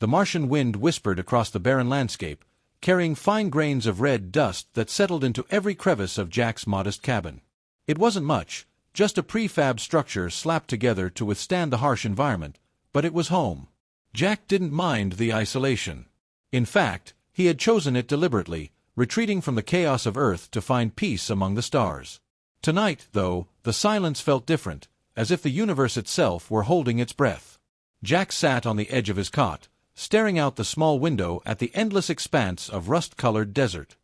The Martian wind whispered across the barren landscape, carrying fine grains of red dust that settled into every crevice of Jack's modest cabin. It wasn't much, just a prefab structure slapped together to withstand the harsh environment, but it was home. Jack didn't mind the isolation. In fact, he had chosen it deliberately, retreating from the chaos of Earth to find peace among the stars. Tonight, though, the silence felt different, as if the universe itself were holding its breath. Jack sat on the edge of his cot, staring out the small window at the endless expanse of rust-colored desert.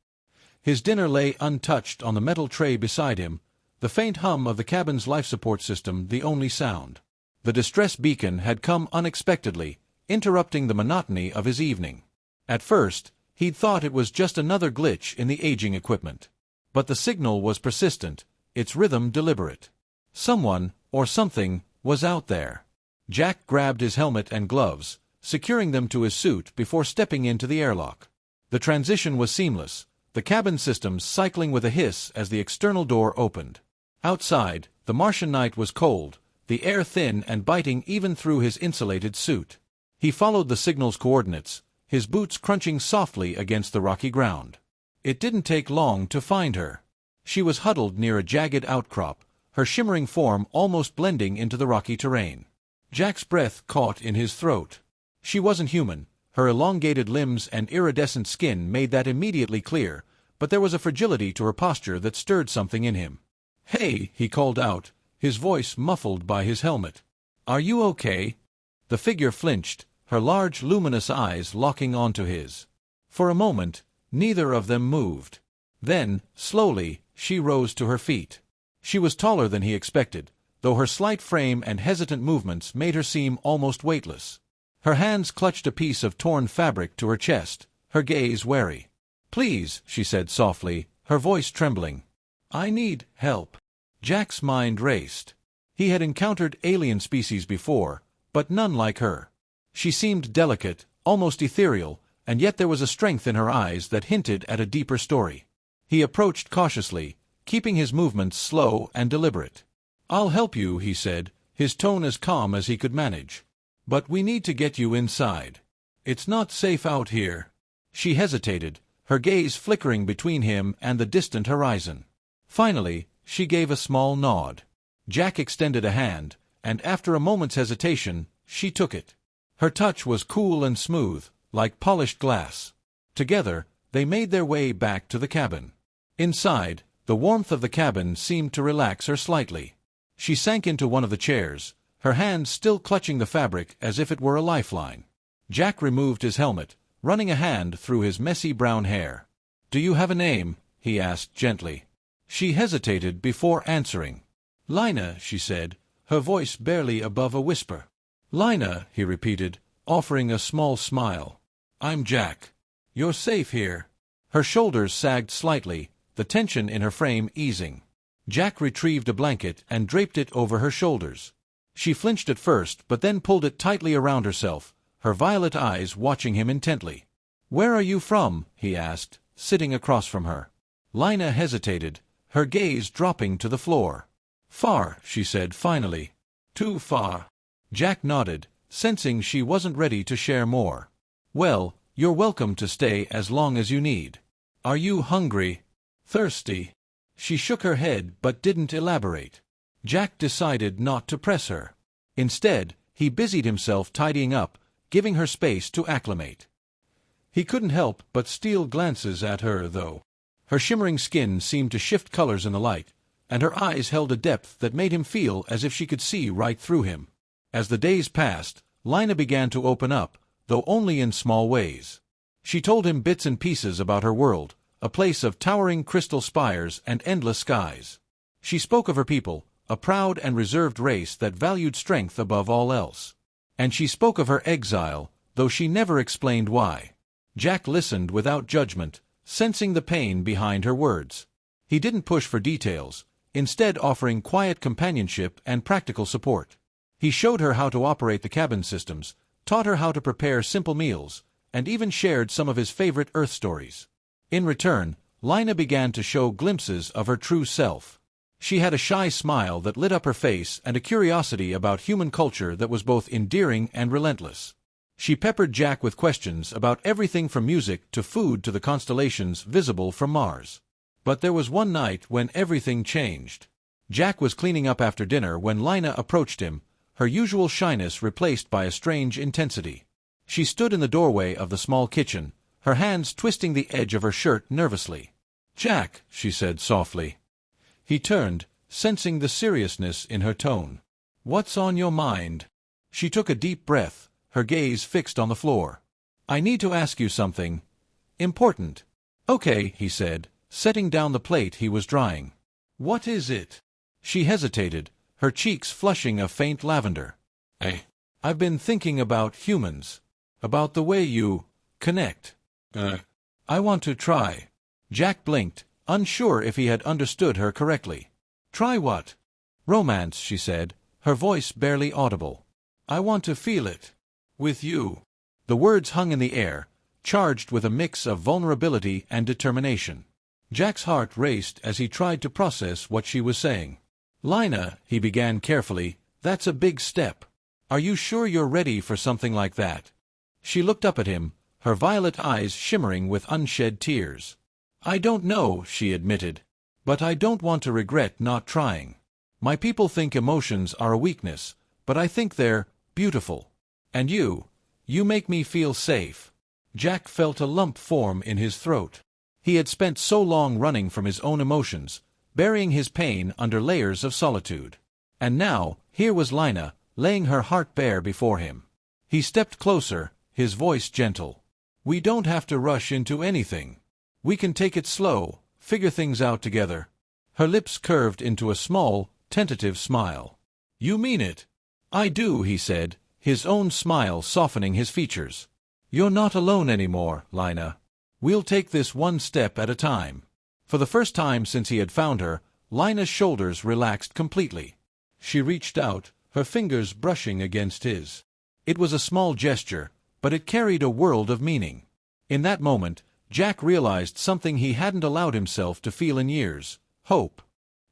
His dinner lay untouched on the metal tray beside him, the faint hum of the cabin's life support system the only sound. The distress beacon had come unexpectedly, interrupting the monotony of his evening. At first, he'd thought it was just another glitch in the aging equipment. But the signal was persistent, its rhythm deliberate. Someone, or something, was out there. Jack grabbed his helmet and gloves, securing them to his suit before stepping into the airlock. The transition was seamless, the cabin systems cycling with a hiss as the external door opened. Outside, the Martian night was cold, the air thin and biting even through his insulated suit. He followed the signal's coordinates, his boots crunching softly against the rocky ground. It didn't take long to find her. She was huddled near a jagged outcrop, her shimmering form almost blending into the rocky terrain. Jack's breath caught in his throat. She wasn't human. Her elongated limbs and iridescent skin made that immediately clear, but there was a fragility to her posture that stirred something in him. "Hey," he called out, his voice muffled by his helmet. "Are you okay?" The figure flinched, her large luminous eyes locking onto his. For a moment, neither of them moved. Then, slowly, she rose to her feet. She was taller than he expected, though her slight frame and hesitant movements made her seem almost weightless. Her hands clutched a piece of torn fabric to her chest, her gaze wary. "Please," she said softly, her voice trembling. "I need help." Jack's mind raced. He had encountered alien species before, but none like her. She seemed delicate, almost ethereal, and yet there was a strength in her eyes that hinted at a deeper story. He approached cautiously, keeping his movements slow and deliberate. "I'll help you," he said, his tone as calm as he could manage. "But we need to get you inside. It's not safe out here." She hesitated, her gaze flickering between him and the distant horizon. Finally, she gave a small nod. Jack extended a hand, and after a moment's hesitation, she took it. Her touch was cool and smooth, like polished glass. Together, they made their way back to the cabin. Inside, the warmth of the cabin seemed to relax her slightly. She sank into one of the chairs, her hands still clutching the fabric as if it were a lifeline. Jack removed his helmet, running a hand through his messy brown hair. "Do you have a name?" he asked gently. She hesitated before answering. "Lina," she said, her voice barely above a whisper. "Lina," he repeated, offering a small smile. "I'm Jack. You're safe here." Her shoulders sagged slightly, the tension in her frame easing. Jack retrieved a blanket and draped it over her shoulders. She flinched at first, but then pulled it tightly around herself, her violet eyes watching him intently. "Where are you from?" he asked, sitting across from her. Lina hesitated, her gaze dropping to the floor. "Far," she said finally. "Too far." Jack nodded, sensing she wasn't ready to share more. "Well, you're welcome to stay as long as you need. Are you hungry? Thirsty?" She shook her head but didn't elaborate. Jack decided not to press her. Instead, he busied himself tidying up, giving her space to acclimate. He couldn't help but steal glances at her, though. Her shimmering skin seemed to shift colors in the light, and her eyes held a depth that made him feel as if she could see right through him. As the days passed, Lina began to open up, though only in small ways. She told him bits and pieces about her world, a place of towering crystal spires and endless skies. She spoke of her people, a proud and reserved race that valued strength above all else. And she spoke of her exile, though she never explained why. Jack listened without judgment, sensing the pain behind her words. He didn't push for details, instead offering quiet companionship and practical support. He showed her how to operate the cabin systems, taught her how to prepare simple meals, and even shared some of his favorite Earth stories. In return, Lina began to show glimpses of her true self. She had a shy smile that lit up her face and a curiosity about human culture that was both endearing and relentless. She peppered Jack with questions about everything from music to food to the constellations visible from Mars. But there was one night when everything changed. Jack was cleaning up after dinner when Lina approached him, her usual shyness replaced by a strange intensity. She stood in the doorway of the small kitchen, her hands twisting the edge of her shirt nervously. "Jack," she said softly. He turned, sensing the seriousness in her tone. "What's on your mind?" She took a deep breath, her gaze fixed on the floor. "I need to ask you something. Important." "Okay," he said, setting down the plate he was drying. "What is it?" She hesitated, her cheeks flushing a faint lavender. I've been thinking about humans. About the way you connect. I want to try." Jack blinked, unsure if he had understood her correctly. "Try what?" "Romance," she said, her voice barely audible. "I want to feel it. With you." The words hung in the air, charged with a mix of vulnerability and determination. Jack's heart raced as he tried to process what she was saying. "Lina," he began carefully, "that's a big step. Are you sure you're ready for something like that?" She looked up at him, her violet eyes shimmering with unshed tears. "I don't know," she admitted. "But I don't want to regret not trying. My people think emotions are a weakness, but I think they're beautiful. And you make me feel safe." Jack felt a lump form in his throat. He had spent so long running from his own emotions, burying his pain under layers of solitude. And now, here was Lina, laying her heart bare before him. He stepped closer, his voice gentle. "We don't have to rush into anything. We can take it slow, figure things out together." Her lips curved into a small, tentative smile. "You mean it?" "I do," he said, his own smile softening his features. "You're not alone anymore, Lina. We'll take this one step at a time." For the first time since he had found her, Lina's shoulders relaxed completely. She reached out, her fingers brushing against his. It was a small gesture, but it carried a world of meaning. In that moment, Jack realized something he hadn't allowed himself to feel in years: hope.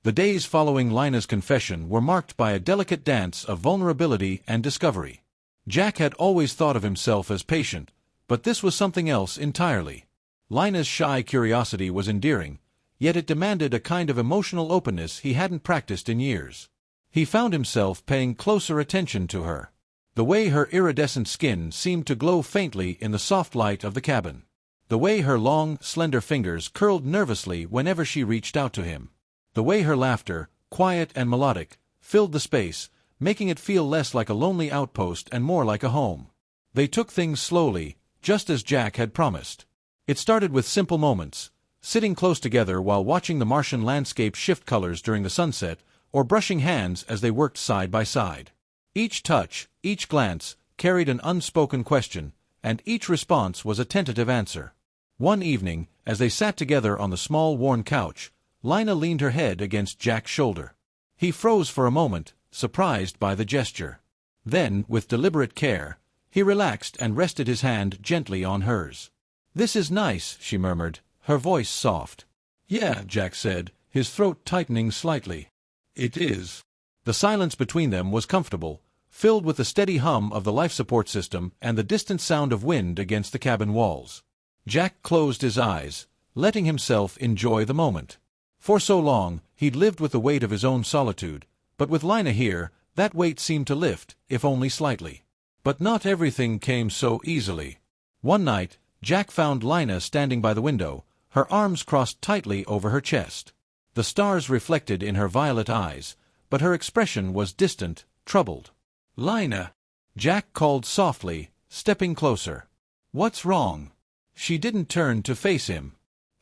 The days following Lina's confession were marked by a delicate dance of vulnerability and discovery. Jack had always thought of himself as patient, but this was something else entirely. Lina's shy curiosity was endearing, yet it demanded a kind of emotional openness he hadn't practiced in years. He found himself paying closer attention to her. The way her iridescent skin seemed to glow faintly in the soft light of the cabin. The way her long, slender fingers curled nervously whenever she reached out to him. The way her laughter, quiet and melodic, filled the space, making it feel less like a lonely outpost and more like a home. They took things slowly, just as Jack had promised. It started with simple moments, sitting close together while watching the Martian landscape shift colors during the sunset, or brushing hands as they worked side by side. Each touch, each glance, carried an unspoken question, and each response was a tentative answer. One evening, as they sat together on the small worn couch, Lina leaned her head against Jack's shoulder. He froze for a moment, surprised by the gesture. Then, with deliberate care, he relaxed and rested his hand gently on hers. "This is nice," she murmured, her voice soft. "Yeah," Jack said, his throat tightening slightly. "It is." The silence between them was comfortable, filled with the steady hum of the life support system and the distant sound of wind against the cabin walls. Jack closed his eyes, letting himself enjoy the moment. For so long, he'd lived with the weight of his own solitude, but with Lina here, that weight seemed to lift, if only slightly. But not everything came so easily. One night, Jack found Lina standing by the window, her arms crossed tightly over her chest. The stars reflected in her violet eyes, but her expression was distant, troubled. "Lina!" Jack called softly, stepping closer. "What's wrong?" She didn't turn to face him.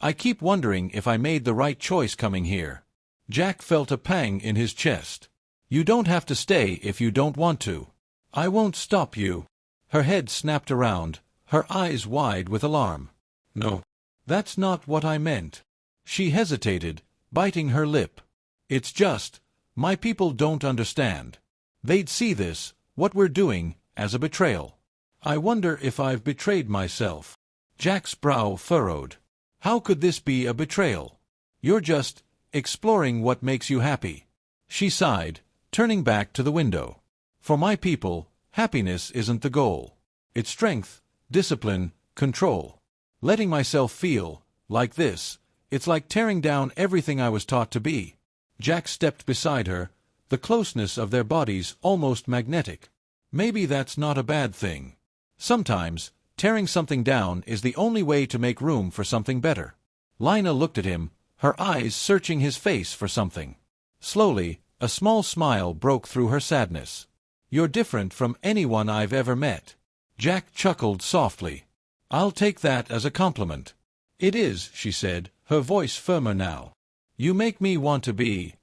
"I keep wondering if I made the right choice coming here." Jack felt a pang in his chest. "You don't have to stay if you don't want to. I won't stop you." Her head snapped around, her eyes wide with alarm. "No, that's not what I meant." She hesitated, biting her lip. "It's just, my people don't understand. They'd see this, what we're doing, as a betrayal. I wonder if I've betrayed myself." Jack's brow furrowed. "How could this be a betrayal? You're just exploring what makes you happy." She sighed, turning back to the window. "For my people, happiness isn't the goal. It's strength, discipline, control. Letting myself feel like this, it's like tearing down everything I was taught to be. Jack stepped beside her, the closeness of their bodies almost magnetic. Maybe that's not a bad thing. Sometimes, tearing something down is the only way to make room for something better. Lina looked at him, her eyes searching his face for something. Slowly, a small smile broke through her sadness. You're different from anyone I've ever met. Jack chuckled softly. I'll take that as a compliment. It is, she said, her voice firmer now. You make me want to be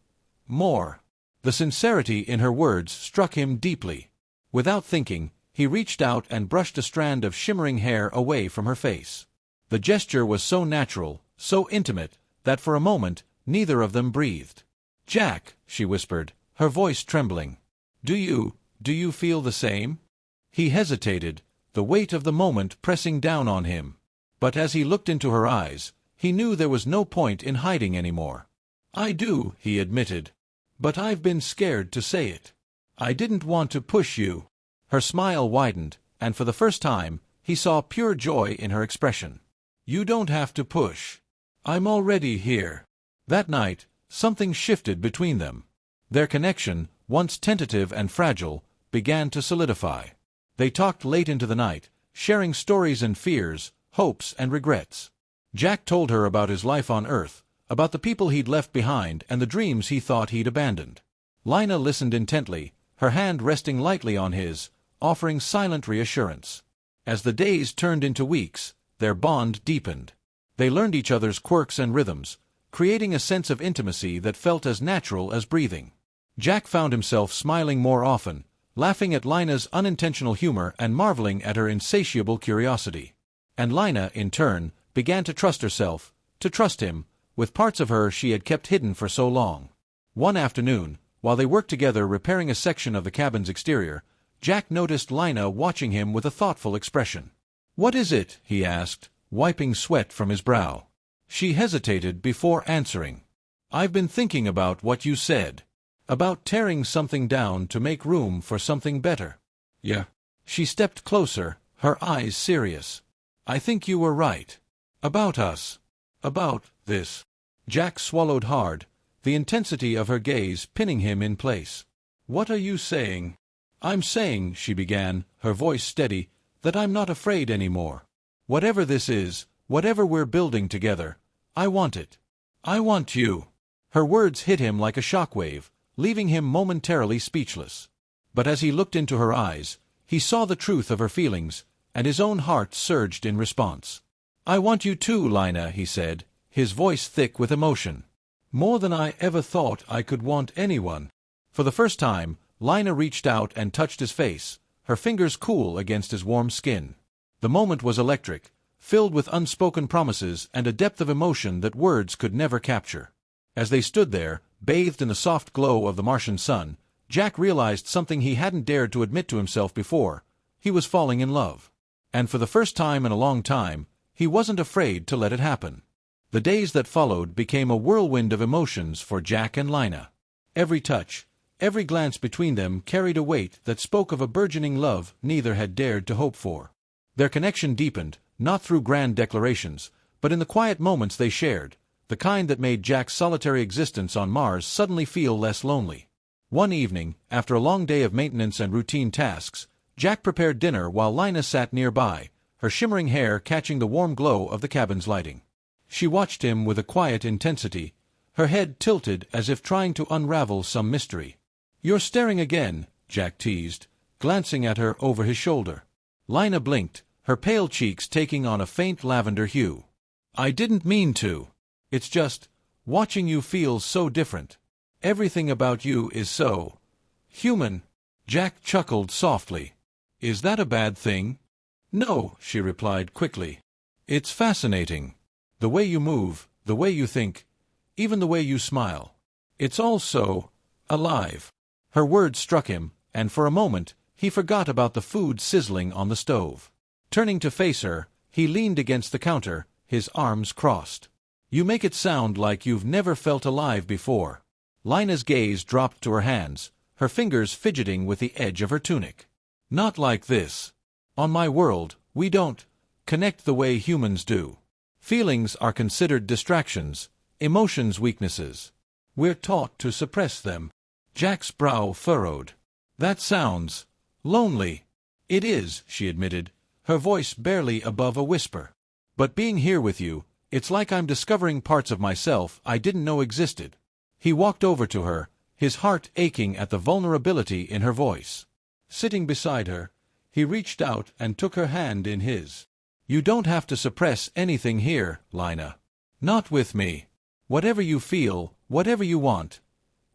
more. The sincerity in her words struck him deeply. Without thinking, he reached out and brushed a strand of shimmering hair away from her face. The gesture was so natural, so intimate, that for a moment, neither of them breathed. Jack, she whispered, her voice trembling. Do you feel the same? He hesitated, the weight of the moment pressing down on him. But as he looked into her eyes, he knew there was no point in hiding anymore. I do, he admitted. But I've been scared to say it. I didn't want to push you. Her smile widened, and for the first time, he saw pure joy in her expression. You don't have to push. I'm already here. That night, something shifted between them. Their connection, once tentative and fragile, began to solidify. They talked late into the night, sharing stories and fears, hopes and regrets. Jack told her about his life on Earth, about the people he'd left behind and the dreams he thought he'd abandoned. Lina listened intently, her hand resting lightly on his, offering silent reassurance. As the days turned into weeks, their bond deepened. They learned each other's quirks and rhythms, creating a sense of intimacy that felt as natural as breathing. Jack found himself smiling more often, laughing at Lina's unintentional humor and marveling at her insatiable curiosity. And Lina, in turn, began to trust herself, to trust him, with parts of her she had kept hidden for so long. One afternoon, while they worked together repairing a section of the cabin's exterior, Jack noticed Lina watching him with a thoughtful expression. What is it? He asked, wiping sweat from his brow. She hesitated before answering. I've been thinking about what you said. About tearing something down to make room for something better. Yeah. She stepped closer, her eyes serious. I think you were right. About us. About this. Jack swallowed hard, the intensity of her gaze pinning him in place. What are you saying? I'm saying, she began, her voice steady, that I'm not afraid anymore. Whatever this is, whatever we're building together, I want it. I want you. Her words hit him like a shockwave, leaving him momentarily speechless. But as he looked into her eyes, he saw the truth of her feelings, and his own heart surged in response. I want you too, Lina, he said, his voice thick with emotion. More than I ever thought I could want anyone. For the first time, Lina reached out and touched his face, her fingers cool against his warm skin. The moment was electric, filled with unspoken promises and a depth of emotion that words could never capture. As they stood there, bathed in the soft glow of the Martian sun, Jack realized something he hadn't dared to admit to himself before. He was falling in love. And for the first time in a long time, he wasn't afraid to let it happen. The days that followed became a whirlwind of emotions for Jack and Lina. Every touch, every glance between them carried a weight that spoke of a burgeoning love neither had dared to hope for. Their connection deepened, not through grand declarations, but in the quiet moments they shared, the kind that made Jack's solitary existence on Mars suddenly feel less lonely. One evening, after a long day of maintenance and routine tasks, Jack prepared dinner while Lina sat nearby, her shimmering hair catching the warm glow of the cabin's lighting. She watched him with a quiet intensity, her head tilted as if trying to unravel some mystery. You're staring again, Jack teased, glancing at her over his shoulder. Lina blinked, her pale cheeks taking on a faint lavender hue. I didn't mean to. It's just, watching you feels so different. Everything about you is so human. Jack chuckled softly. Is that a bad thing? No, she replied quickly. It's fascinating. The way you move, the way you think, even the way you smile. It's all so alive. Her words struck him, and for a moment, he forgot about the food sizzling on the stove. Turning to face her, he leaned against the counter, his arms crossed. You make it sound like you've never felt alive before. Lina's gaze dropped to her hands, her fingers fidgeting with the edge of her tunic. Not like this. On my world, we don't connect the way humans do. Feelings are considered distractions, emotions weaknesses. We're taught to suppress them. Jack's brow furrowed. That sounds lonely. It is, she admitted, her voice barely above a whisper. But being here with you, it's like I'm discovering parts of myself I didn't know existed. He walked over to her, his heart aching at the vulnerability in her voice. Sitting beside her, he reached out and took her hand in his. You don't have to suppress anything here, Lina. Not with me. Whatever you feel, whatever you want.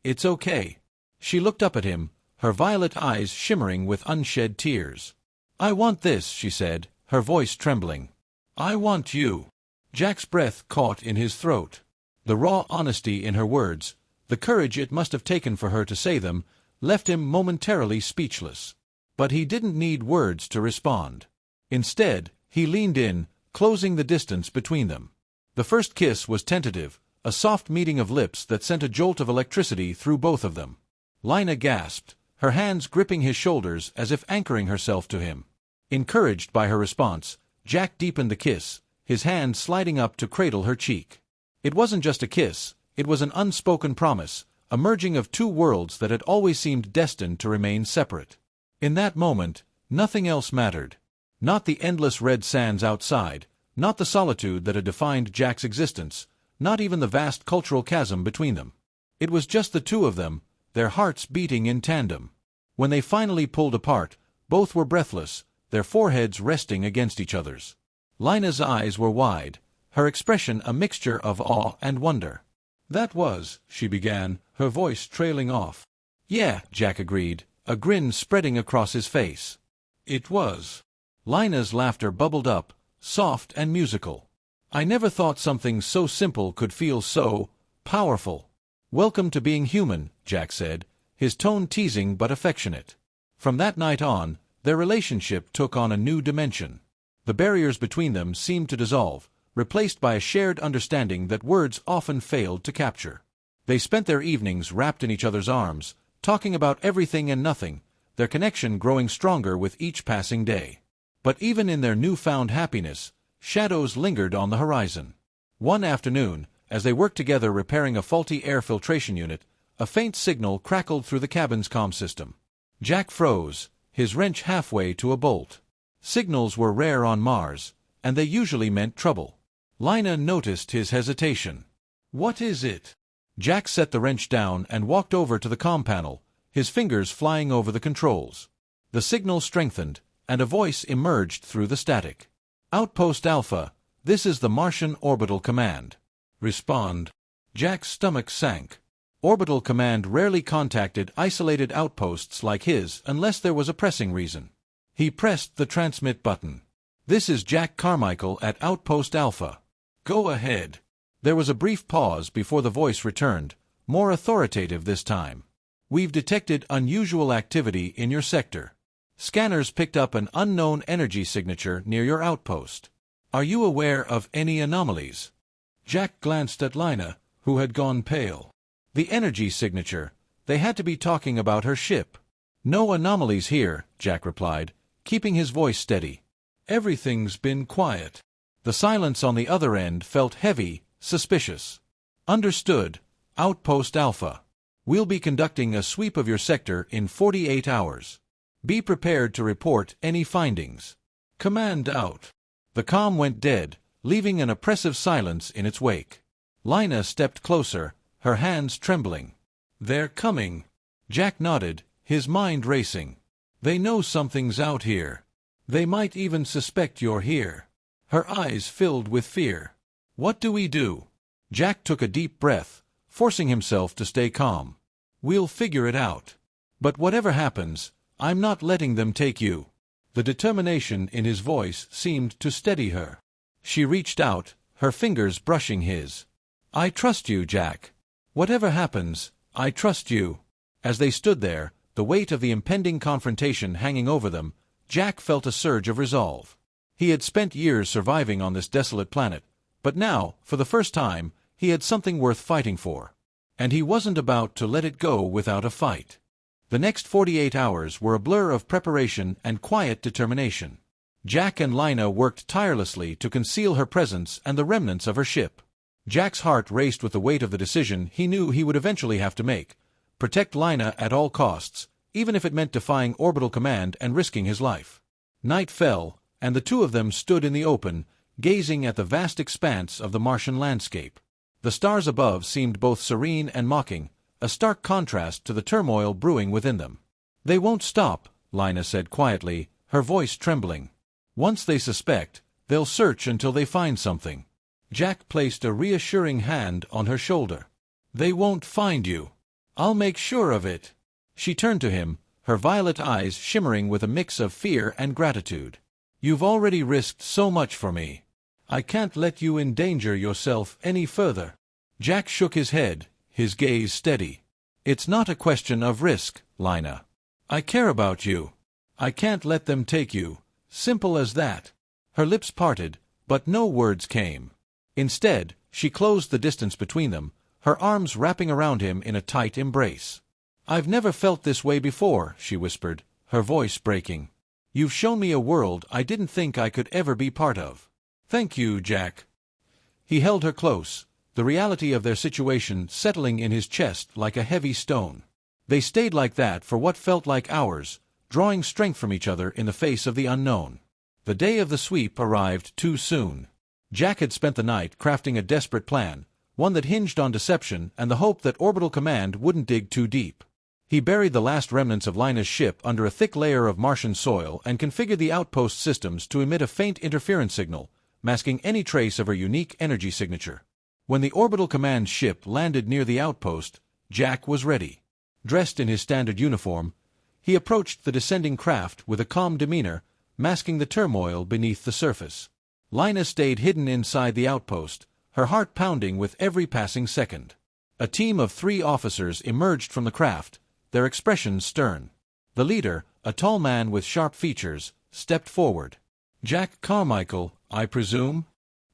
It's okay. She looked up at him, her violet eyes shimmering with unshed tears. I want this, she said, her voice trembling. I want you. Jack's breath caught in his throat. The raw honesty in her words, the courage it must have taken for her to say them, left him momentarily speechless. But he didn't need words to respond. Instead, he leaned in, closing the distance between them. The first kiss was tentative, a soft meeting of lips that sent a jolt of electricity through both of them. Lina gasped, her hands gripping his shoulders as if anchoring herself to him. Encouraged by her response, Jack deepened the kiss, his hand sliding up to cradle her cheek. It wasn't just a kiss, it was an unspoken promise, a merging of two worlds that had always seemed destined to remain separate. In that moment, nothing else mattered. Not the endless red sands outside, not the solitude that had defined Jack's existence, not even the vast cultural chasm between them. It was just the two of them, their hearts beating in tandem. When they finally pulled apart, both were breathless, their foreheads resting against each other's. Lina's eyes were wide, her expression a mixture of awe and wonder. That was, she began, her voice trailing off. Yeah, Jack agreed, a grin spreading across his face. It was. Lina's laughter bubbled up, soft and musical. I never thought something so simple could feel so powerful. Welcome to being human, Jack said, his tone teasing but affectionate. From that night on, their relationship took on a new dimension. The barriers between them seemed to dissolve, replaced by a shared understanding that words often failed to capture. They spent their evenings wrapped in each other's arms, talking about everything and nothing, their connection growing stronger with each passing day. But even in their newfound happiness, shadows lingered on the horizon. One afternoon, as they worked together repairing a faulty air filtration unit, a faint signal crackled through the cabin's comm system. Jack froze, his wrench halfway to a bolt. Signals were rare on Mars, and they usually meant trouble. Lina noticed his hesitation. What is it? Jack set the wrench down and walked over to the comm panel, his fingers flying over the controls. The signal strengthened, and a voice emerged through the static. Outpost Alpha, this is the Martian Orbital Command. Respond. Jack's stomach sank. Orbital Command rarely contacted isolated outposts like his unless there was a pressing reason. He pressed the transmit button. This is Jack Carmichael at Outpost Alpha. Go ahead. There was a brief pause before the voice returned, more authoritative this time. We've detected unusual activity in your sector. Scanners picked up an unknown energy signature near your outpost. Are you aware of any anomalies? Jack glanced at Lina, who had gone pale. The energy signature. They had to be talking about her ship. No anomalies here, Jack replied, keeping his voice steady. Everything's been quiet. The silence on the other end felt heavy, suspicious. Understood. Outpost Alpha. We'll be conducting a sweep of your sector in 48 hours. Be prepared to report any findings. Command out. The comm went dead, leaving an oppressive silence in its wake. Lina stepped closer, her hands trembling. They're coming. Jack nodded, his mind racing. They know something's out here. They might even suspect you're here. Her eyes filled with fear. What do we do? Jack took a deep breath, forcing himself to stay calm. We'll figure it out. But whatever happens, I'm not letting them take you. The determination in his voice seemed to steady her. She reached out, her fingers brushing his. I trust you, Jack. Whatever happens, I trust you. As they stood there, the weight of the impending confrontation hanging over them, Jack felt a surge of resolve. He had spent years surviving on this desolate planet, but now, for the first time, he had something worth fighting for. And he wasn't about to let it go without a fight. The next 48 hours were a blur of preparation and quiet determination. Jack and Lina worked tirelessly to conceal her presence and the remnants of her ship. Jack's heart raced with the weight of the decision he knew he would eventually have to make: protect Lina at all costs, even if it meant defying orbital command and risking his life. Night fell, and the two of them stood in the open, gazing at the vast expanse of the Martian landscape. The stars above seemed both serene and mocking, a stark contrast to the turmoil brewing within them. "They won't stop," Lina said quietly, her voice trembling. "Once they suspect, they'll search until they find something." Jack placed a reassuring hand on her shoulder. "They won't find you. I'll make sure of it." She turned to him, her violet eyes shimmering with a mix of fear and gratitude. "You've already risked so much for me. I can't let you endanger yourself any further." Jack shook his head, his gaze steady. "It's not a question of risk, Lina. I care about you. I can't let them take you. Simple as that." Her lips parted, but no words came. Instead, she closed the distance between them, her arms wrapping around him in a tight embrace. "I've never felt this way before," she whispered, her voice breaking. "You've shown me a world I didn't think I could ever be part of." "Thank you, Jack." He held her close, the reality of their situation settling in his chest like a heavy stone. They stayed like that for what felt like hours, drawing strength from each other in the face of the unknown. The day of the sweep arrived too soon. Jack had spent the night crafting a desperate plan, one that hinged on deception and the hope that orbital command wouldn't dig too deep. He buried the last remnants of Lina's ship under a thick layer of Martian soil and configured the outpost systems to emit a faint interference signal, masking any trace of her unique energy signature. When the orbital command ship landed near the outpost, Jack was ready. Dressed in his standard uniform, he approached the descending craft with a calm demeanor, masking the turmoil beneath the surface. Lina stayed hidden inside the outpost, her heart pounding with every passing second. A team of 3 officers emerged from the craft, their expressions stern. The leader, a tall man with sharp features, stepped forward. "Jack Carmichael, I presume?"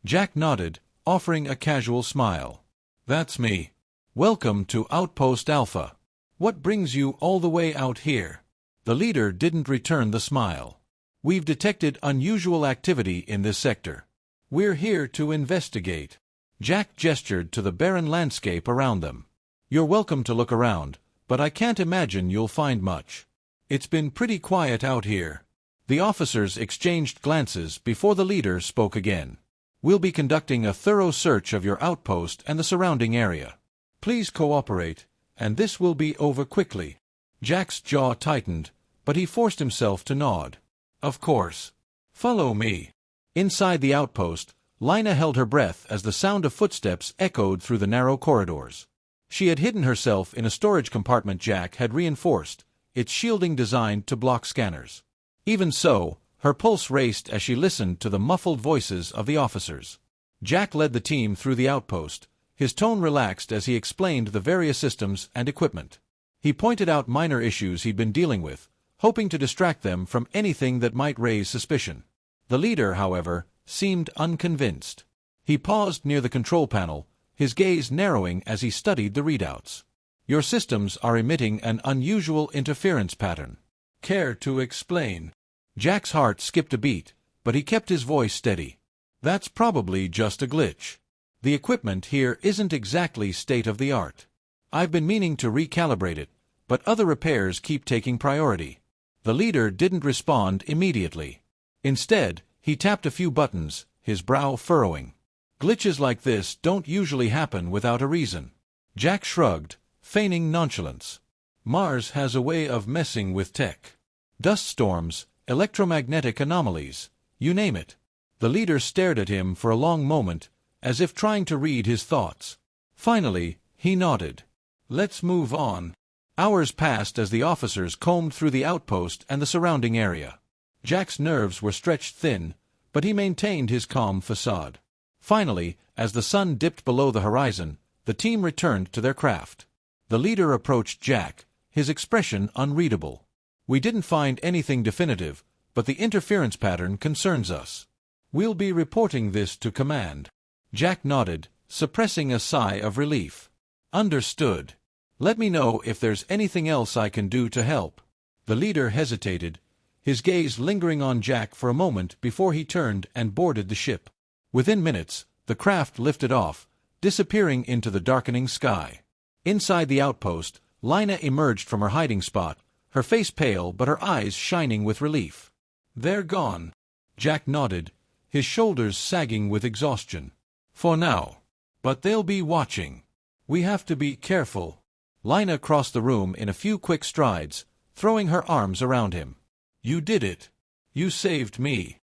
Jack nodded, offering a casual smile. "That's me. Welcome to Outpost Alpha. What brings you all the way out here?" The leader didn't return the smile. "We've detected unusual activity in this sector. We're here to investigate." Jack gestured to the barren landscape around them. "You're welcome to look around, but I can't imagine you'll find much. It's been pretty quiet out here." The officers exchanged glances before the leader spoke again. "We'll be conducting a thorough search of your outpost and the surrounding area. Please cooperate, and this will be over quickly." Jack's jaw tightened, but he forced himself to nod. "Of course. Follow me." Inside the outpost, Lina held her breath as the sound of footsteps echoed through the narrow corridors. She had hidden herself in a storage compartment Jack had reinforced, its shielding designed to block scanners. Even so, her pulse raced as she listened to the muffled voices of the officers. Jack led the team through the outpost, his tone relaxed as he explained the various systems and equipment. He pointed out minor issues he'd been dealing with, hoping to distract them from anything that might raise suspicion. The leader, however, seemed unconvinced. He paused near the control panel, his gaze narrowing as he studied the readouts. "Your systems are emitting an unusual interference pattern. Care to explain?" Jack's heart skipped a beat, but he kept his voice steady. "That's probably just a glitch. The equipment here isn't exactly state-of-the-art. I've been meaning to recalibrate it, but other repairs keep taking priority." The leader didn't respond immediately. Instead, he tapped a few buttons, his brow furrowing. "Glitches like this don't usually happen without a reason." Jack shrugged, feigning nonchalance. "Mars has a way of messing with tech. Dust storms, electromagnetic anomalies, you name it." The leader stared at him for a long moment, as if trying to read his thoughts. Finally, he nodded. "Let's move on." Hours passed as the officers combed through the outpost and the surrounding area. Jack's nerves were stretched thin, but he maintained his calm facade. Finally, as the sun dipped below the horizon, the team returned to their craft. The leader approached Jack, his expression unreadable. "We didn't find anything definitive, but the interference pattern concerns us. We'll be reporting this to command." Jack nodded, suppressing a sigh of relief. "Understood. Let me know if there's anything else I can do to help." The leader hesitated, his gaze lingering on Jack for a moment before he turned and boarded the ship. Within minutes, the craft lifted off, disappearing into the darkening sky. Inside the outpost, Lina emerged from her hiding spot, her face pale but her eyes shining with relief. "They're gone." Jack nodded, his shoulders sagging with exhaustion. "For now. But they'll be watching. We have to be careful." Lina crossed the room in a few quick strides, throwing her arms around him. "You did it. You saved me."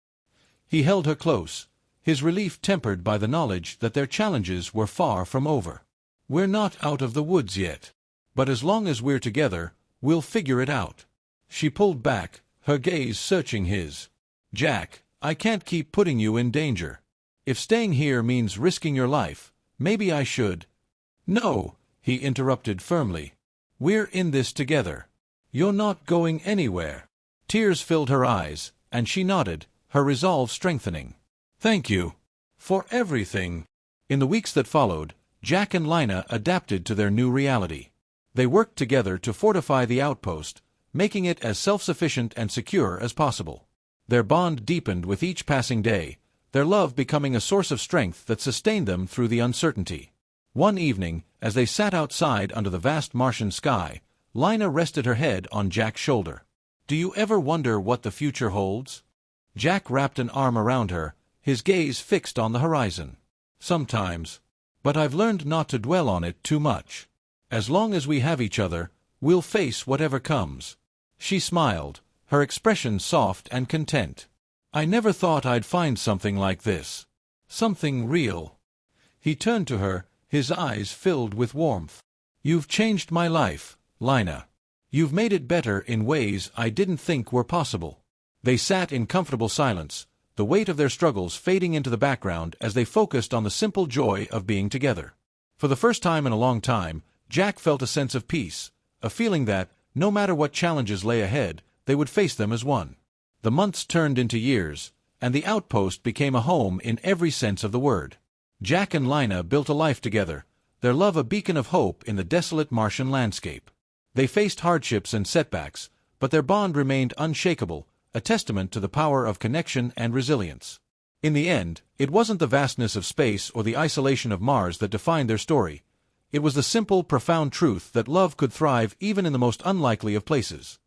He held her close, his relief tempered by the knowledge that their challenges were far from over. "We're not out of the woods yet. But as long as we're together, we'll figure it out." She pulled back, her gaze searching his. "Jack, I can't keep putting you in danger. If staying here means risking your life, maybe I should." "No," he interrupted firmly. "We're in this together. You're not going anywhere." Tears filled her eyes, and she nodded, her resolve strengthening. "Thank you. For everything." In the weeks that followed, Jack and Lina adapted to their new reality. They worked together to fortify the outpost, making it as self-sufficient and secure as possible. Their bond deepened with each passing day, their love becoming a source of strength that sustained them through the uncertainty. One evening, as they sat outside under the vast Martian sky, Lina rested her head on Jack's shoulder. "Do you ever wonder what the future holds?" Jack wrapped an arm around her, his gaze fixed on the horizon. "Sometimes. But I've learned not to dwell on it too much. As long as we have each other, we'll face whatever comes." She smiled, her expression soft and content. "I never thought I'd find something like this. Something real." He turned to her, his eyes filled with warmth. "You've changed my life, Lina. You've made it better in ways I didn't think were possible." They sat in comfortable silence, the weight of their struggles fading into the background as they focused on the simple joy of being together. For the first time in a long time, Jack felt a sense of peace, a feeling that, no matter what challenges lay ahead, they would face them as one. The months turned into years, and the outpost became a home in every sense of the word. Jack and Lina built a life together, their love a beacon of hope in the desolate Martian landscape. They faced hardships and setbacks, but their bond remained unshakable, a testament to the power of connection and resilience. In the end, it wasn't the vastness of space or the isolation of Mars that defined their story. It was the simple, profound truth that love could thrive even in the most unlikely of places.